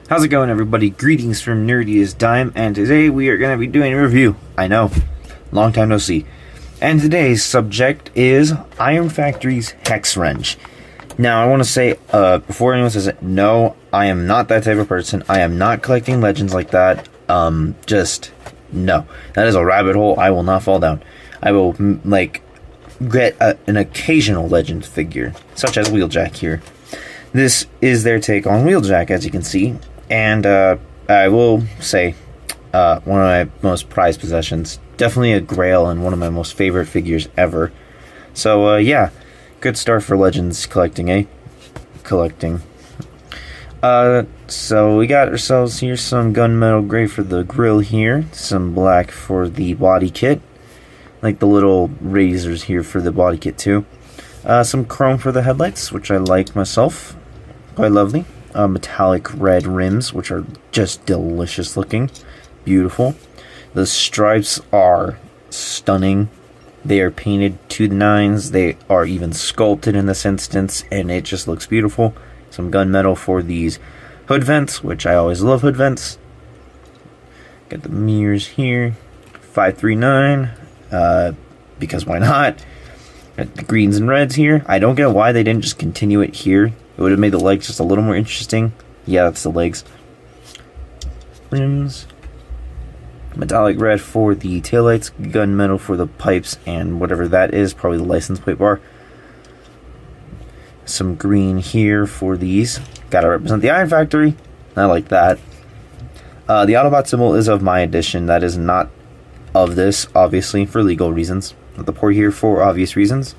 How's it going, everybody? Greetings from Nerdiest Dime, and today we are going to be doing a review. I know, long time no see. And today's subject is Iron Factory's Hex Wrench. Now, I want to say, before anyone says it, no, I am not that type of person. I am not collecting legends like that. Just, no. That is a rabbit hole I will not fall down. I will, get an occasional legend figure, such as Wheeljack here. This is their take on Wheeljack, as you can see. And I will say, one of my most prized possessions. Definitely a grail and one of my most favorite figures ever. So, yeah. Good start for Legends collecting, eh? Collecting. So we got ourselves here some gunmetal gray for the grill here. Some black for the body kit. Like the little razors here for the body kit too. Some chrome for the headlights, which I like myself. Quite lovely. Metallic red rims, which are just delicious looking. Beautiful. The stripes are stunning. They are painted to the nines. They are even sculpted in this instance, and it just looks beautiful. Some gunmetal for these hood vents, which I always love hood vents. Got the mirrors here. 539, because why not? Got the greens and reds here. I don't get why they didn't just continue it here. It would have made the legs just a little more interesting. Yeah, that's the legs. Rims. Metallic red for the taillights. Gunmetal for the pipes and whatever that is. Probably the license plate bar. Some green here for these. Gotta represent the Iron Factory. I like that. The Autobot symbol is of my edition. That is not of this, obviously, for legal reasons. The port here for obvious reasons.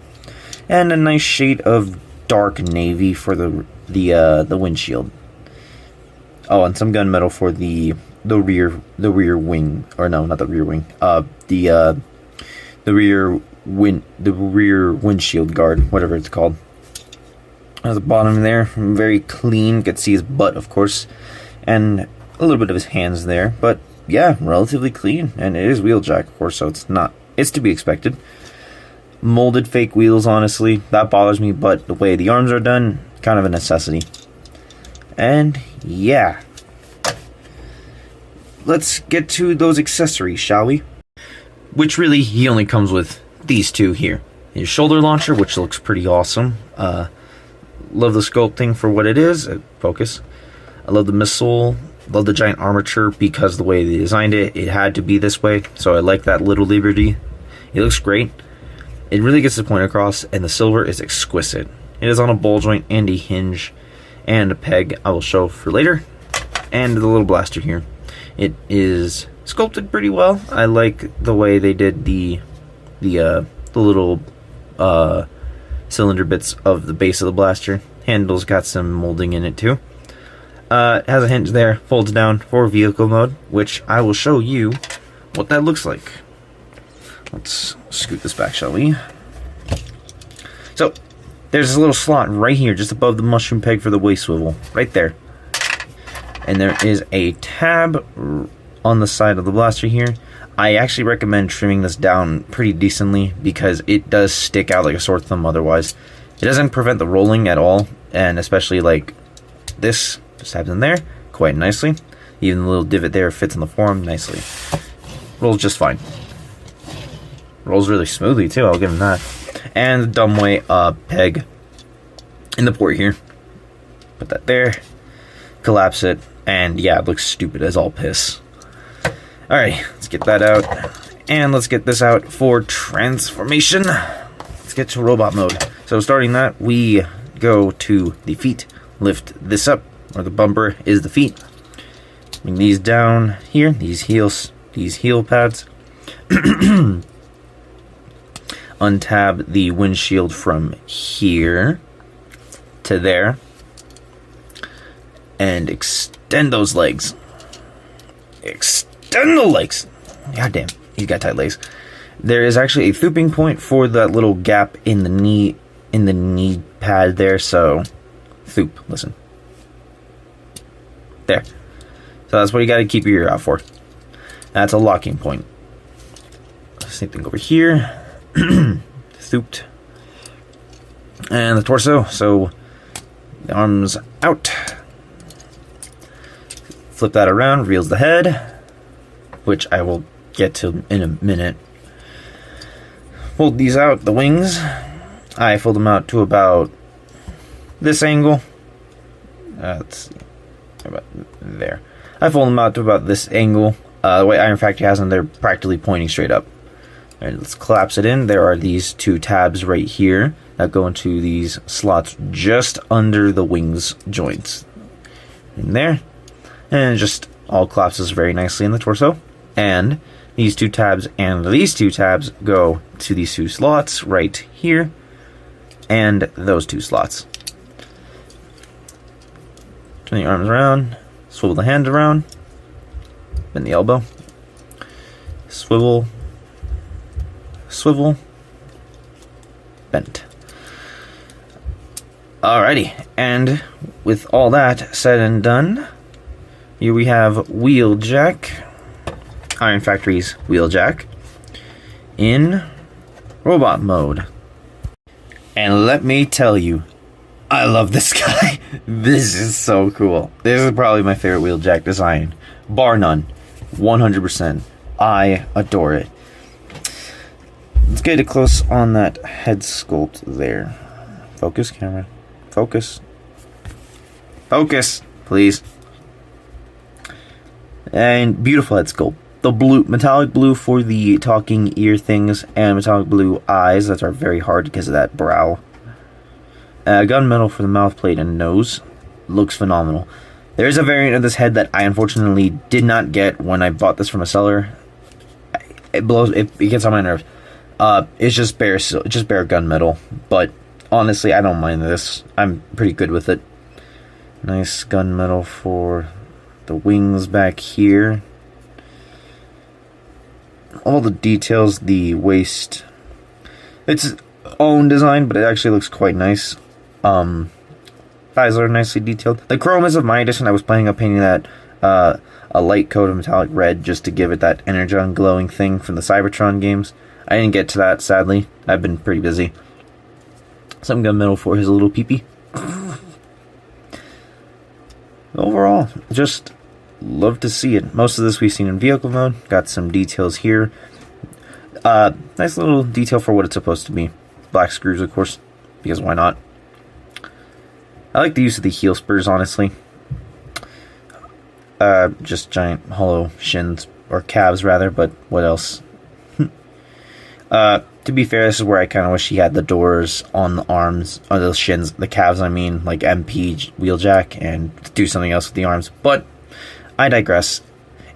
And a nice shade of dark navy for the windshield. Oh, and some gunmetal for the rear wing, or no, not the rear wing. The rear windshield guard, whatever it's called. At the bottom there, very clean. You can see his butt, of course, and a little bit of his hands there. But yeah, relatively clean, and it is Wheeljack, of course, so it's to be expected. Molded fake wheels, honestly, that bothers me, but the way the arms are done, kind of a necessity. And yeah, let's get to those accessories, shall we? Which really, he only comes with these two here. His shoulder launcher, which looks pretty awesome. Love the sculpting for what it is. Focus. I love the missile. Love the giant armature because the way they designed it, it had to be this way. So I like that little liberty. It looks great. It really gets the point across, and the silver is exquisite. It is on a ball joint and a hinge and a peg I will show for later. And the little blaster here. It is sculpted pretty well. I like the way they did the little cylinder bits of the base of the blaster. Handle's got some molding in it too. It has a hinge there, folds down for vehicle mode, which I will show you what that looks like. Let's scoot this back, shall we? So, there's a little slot right here, just above the mushroom peg for the waist swivel. Right there. And there is a tab on the side of the blaster here. I actually recommend trimming this down pretty decently because it does stick out like a sore thumb otherwise. It doesn't prevent the rolling at all, and especially like this just happens in there quite nicely. Even the little divot there fits in the form nicely. Rolls just fine. Rolls really smoothly too, I'll give him that. And the dumbway peg in the port here. Put that there. Collapse it. And yeah, it looks stupid as all piss. Alright, let's get that out. And let's get this out for transformation. Let's get to robot mode. So starting that, we go to the feet. Lift this up, or the bumper is the feet. Bring these down here, these heel pads. Untab the windshield from here to there. And extend those legs. Extend the legs. God damn, he's got tight legs. There is actually a thooping point for that little gap in the knee pad there, so thoop, listen. There. So that's what you gotta keep your ear out for. That's a locking point. Same thing over here. Thooped. And the torso, so the arms out. Flip that around, reveals the head, which I will get to in a minute. Fold these out, the wings. I fold them out to about this angle. Let's see, about there. I fold them out to about this angle. The way Iron Factory has them, they're practically pointing straight up. All right, let's collapse it in. There are these two tabs right here that go into these slots just under the wings joints. In there. And it just all collapses very nicely in the torso. And these two tabs and these two tabs go to these two slots right here. And those two slots. Turn the arms around. Swivel the hand around. Bend the elbow. Swivel. Swivel. Bent. Alrighty, and with all that said and done, here we have Wheeljack, Iron Factory's Wheeljack, in robot mode. And let me tell you, I love this guy. This is so cool. This is probably my favorite Wheeljack design, bar none, 100%. I adore it. Let's get it close on that head sculpt there. Focus, camera. Focus. Focus, please. And beautiful head sculpt. The blue, metallic blue for the talking ear things, and metallic blue eyes that are very hard because of that brow. Gunmetal for the mouth plate and nose. Looks phenomenal. There is a variant of this head that I unfortunately did not get when I bought this from a seller. It blows. It gets on my nerves. It's just bare gunmetal, but honestly, I don't mind this. I'm pretty good with it. Nice gunmetal for the wings back here. All the details, the waist. It's its own design, but it actually looks quite nice. Thighs are nicely detailed. The chrome is of my edition. I was planning on painting that a light coat of metallic red just to give it that energon glowing thing from the Cybertron games. I didn't get to that, sadly. I've been pretty busy. Some gunmetal for his little peepee. Overall, just love to see it. Most of this we've seen in vehicle mode. Got some details here. Nice little detail for what it's supposed to be. Black screws, of course, because why not? I like the use of the heel spurs, honestly. Just giant hollow shins, or calves rather, but what else? To be fair, this is where I kind of wish he had the doors on the arms, or the shins, the calves, I mean, like MP Wheeljack, and do something else with the arms. But I digress.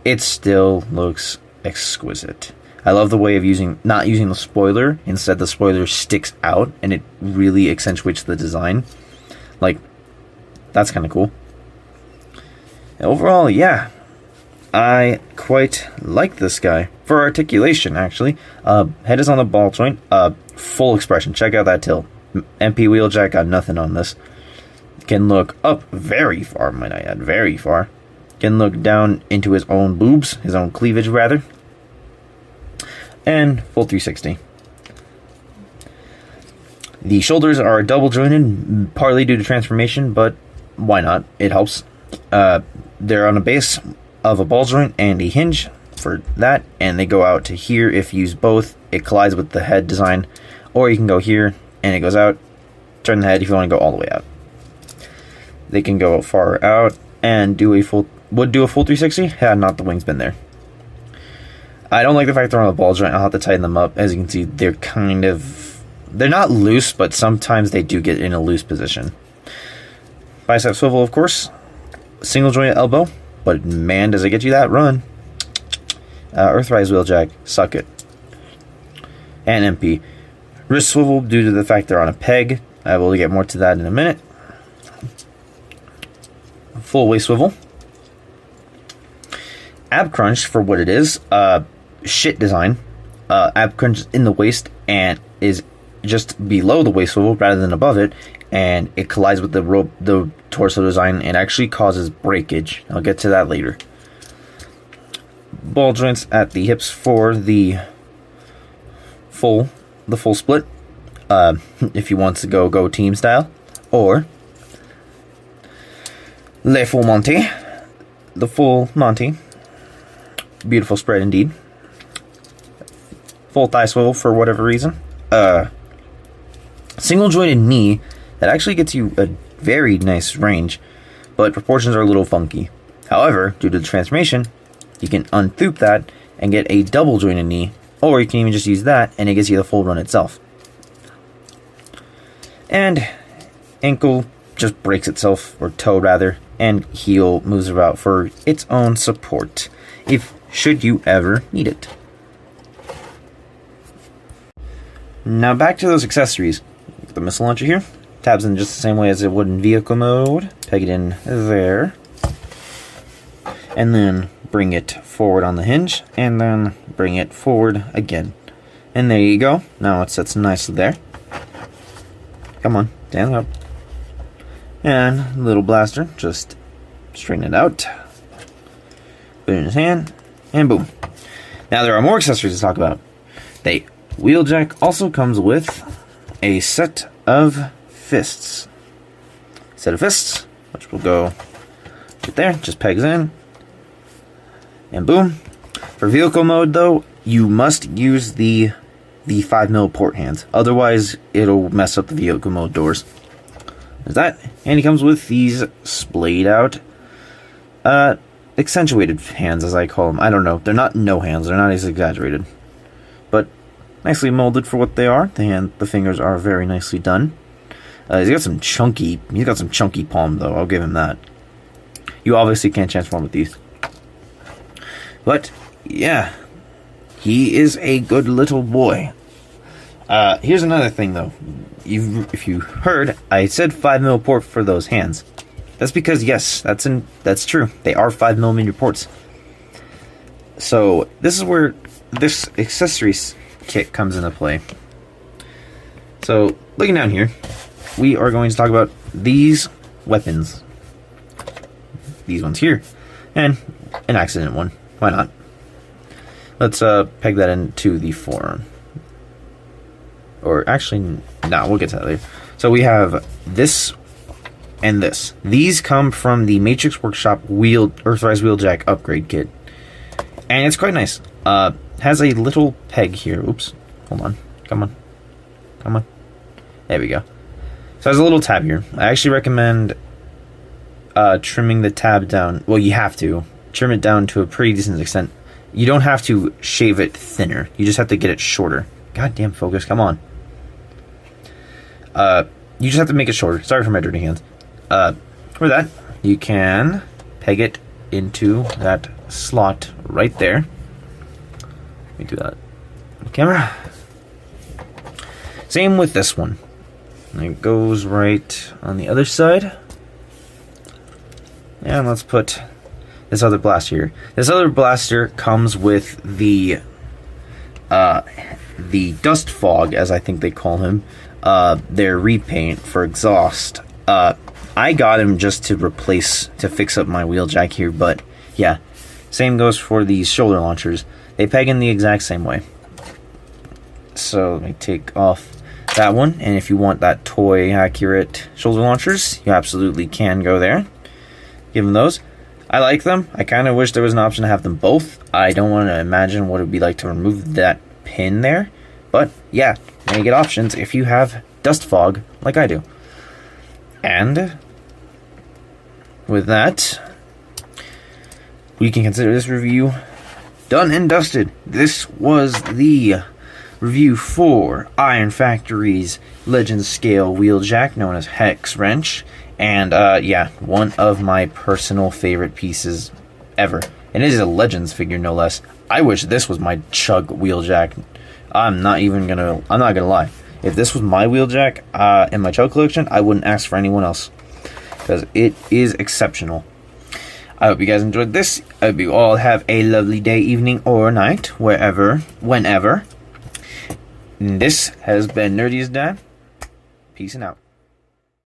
It still looks exquisite. I love the way of not using the spoiler. Instead, the spoiler sticks out, and it really accentuates the design. Like, that's kind of cool. Overall, yeah. I quite like this guy. For articulation, actually. Head is on the ball joint. Full expression. Check out that tilt. MP Wheeljack got nothing on this. Can look up very far, might I add. Very far. Can look down into his own boobs. His own cleavage, rather. And full 360. The shoulders are double jointed, partly due to transformation, but why not? It helps. They're on a base of a ball joint and a hinge for that, and they go out to here. If you use both, it collides with the head design, or you can go here and it goes out. Turn the head if you want to go all the way out. They can go far out and do a full 360 had not the wings been there. I don't like the fact they're on the ball joint. I'll have to tighten them up. As you can see, they're not loose, but sometimes they do get in a loose position. Bicep swivel, of course. Single joint elbow, but man, does it get you that run. Earthrise Wheeljack, suck it. And MP. Wrist swivel due to the fact they're on a peg. I will get more to that in a minute. Full waist swivel. Ab crunch for what it is. Shit design. Ab crunch in the waist and is just below the waist swivel rather than above it, and it collides with the torso design and actually causes breakage. I'll get to that later. Ball joints at the hips for the full split. If you want to go team style, or Le Full Monty. the full Monty. Beautiful spread indeed. Full thigh swivel for whatever reason. Single jointed knee that actually gets you a very nice range, but proportions are a little funky. However, due to the transformation, you can unthoop that and get a double jointed knee, or you can even just use that and it gives you the full run itself. And ankle just breaks itself, or toe rather, and heel moves about for its own support, if should you ever need it. Now back to those accessories. The missile launcher here, tabs in just the same way as it would in vehicle mode. Peg it in there, and then bring it forward on the hinge, and then bring it forward again. And there you go. Now it sits nicely there. Come on, stand up. And little blaster, just straighten it out. Put it in his hand, and boom. Now there are more accessories to talk about. The wheeljack also comes with a set of fists. Which will go right there, just pegs in. And boom. For vehicle mode though, you must use the 5mm port hands. Otherwise, it'll mess up the vehicle mode doors. There's that. And he comes with these splayed out, accentuated hands, as I call them. I don't know. They're not no hands. They're not as exaggerated. But nicely molded for what they are. The fingers are very nicely done. He's got some chunky palm though. I'll give him that. You obviously can't transform with these. But yeah, he is a good little boy. Here's another thing though. If you heard, I said 5mm port for those hands. That's because yes, that's true. They are 5mm ports. So this is where this accessories kit comes into play. So looking down here, we are going to talk about these weapons. These ones here, and an accident one. Why not? Let's peg that into the forearm. Or actually, no, we'll get to that later. So we have this and this. These come from the Matrix Workshop Earthrise Wheeljack upgrade kit, and it's quite nice. Has a little peg here. Oops, hold on. Come on. There we go. So it has a little tab here. I actually recommend trimming the tab down. Well, you have to trim it down to a pretty decent extent. You don't have to shave it thinner. You just have to get it shorter. Goddamn focus, come on. You just have to make it shorter. Sorry for my dirty hands. For that, you can peg it into that slot right there. Let me do that on camera. Same with this one. And it goes right on the other side. And let's put this other blaster here. This other blaster comes with the dust fog, as I think they call him. Their repaint for exhaust. I got him just to fix up my wheeljack here, but yeah. Same goes for these shoulder launchers. They peg in the exact same way. So let me take off that one, and if you want that toy accurate shoulder launchers, you absolutely can go there. Give them those. I like them. I kind of wish there was an option to have them both. I don't want to imagine what it would be like to remove that pin there. But yeah, now you get options if you have dust fog like I do. And with that, we can consider this review done and dusted. This was the review for Iron Factory's Legends Scale Wheeljack, known as Hex Wrench. And yeah, one of my personal favorite pieces ever. And it is a Legends figure, no less. I wish this was my Chug Wheeljack. I'm not gonna lie. If this was my Wheeljack in my Chug collection, I wouldn't ask for anyone else, because it is exceptional. I hope you guys enjoyed this. I hope you all have a lovely day, evening, or night, wherever, whenever. And this has been Nerdy's Dad. Peace and out.